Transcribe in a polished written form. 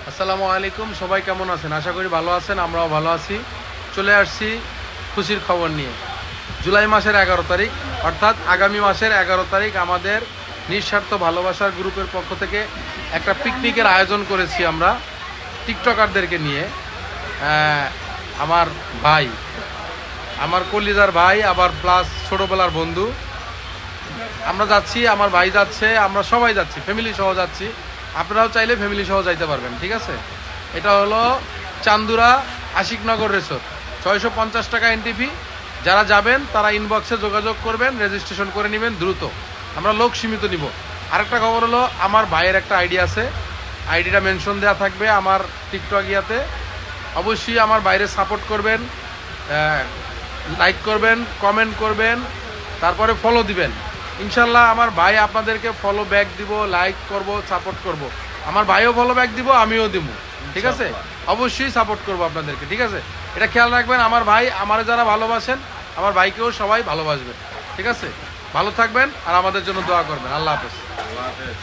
আসসালামু আলাইকুম, সবাই কেমন আছেন? আশা করি ভালো আছেন, আমরাও ভালো আছি। চলে আসছি খুশির খবর নিয়ে। জুলাই মাসের 11 তারিখ, অর্থাৎ আগামী মাসের 11 তারিখ আমাদের নিঃস্বার্থ ভালোবাসার গ্রুপের পক্ষ থেকে একটা পিকনিকের আয়োজন করেছি আমরা টিকটকারদেরকে নিয়ে। আমার ভাই, আমার কলিজার ভাই, আবার প্লাস ছোটোবেলার বন্ধু, আমরা যাচ্ছি, আমার ভাই যাচ্ছে, আমরা সবাই যাচ্ছি, ফ্যামিলি সহ যাচ্ছি। আপনারাও চাইলে ফ্যামিলি সহ যাইতে পারবেন, ঠিক আছে? এটা হলো চান্দুরা আশিকনগর রিসোর্ট, 650 টাকা এন্ট্রি ফি। যারা যাবেন তারা ইনবক্সে যোগাযোগ করবেন, রেজিস্ট্রেশন করে নেবেন দ্রুত। আমরা লোক সীমিত নিব। আরেকটা খবর হলো, আমার ভাইয়ের একটা আইডি আছে, আইডিটা মেনশন দেওয়া থাকবে আমার টিকটক ইয়াতে। অবশ্যই আমার বাইরে সাপোর্ট করবেন, লাইক করবেন, কমেন্ট করবেন, তারপরে ফলো দিবেন। ইনশাল্লাহ আমার ভাই আপনাদেরকে ফলো ব্যাক দিব, লাইক করব, সাপোর্ট করব। আমার ভাইও ফলো ব্যাক দিব, আমিও দিব, ঠিক আছে? অবশ্যই সাপোর্ট করব আপনাদেরকে, ঠিক আছে? এটা খেয়াল রাখবেন, আমার ভাই, আমার যারা ভালোবাসেন, আমার ভাইকেও সবাই ভালোবাসবেন, ঠিক আছে? ভালো থাকবেন আর আমাদের জন্য দোয়া করবেন। আল্লাহ হাফেজ। আল্লাহ হাফেজ।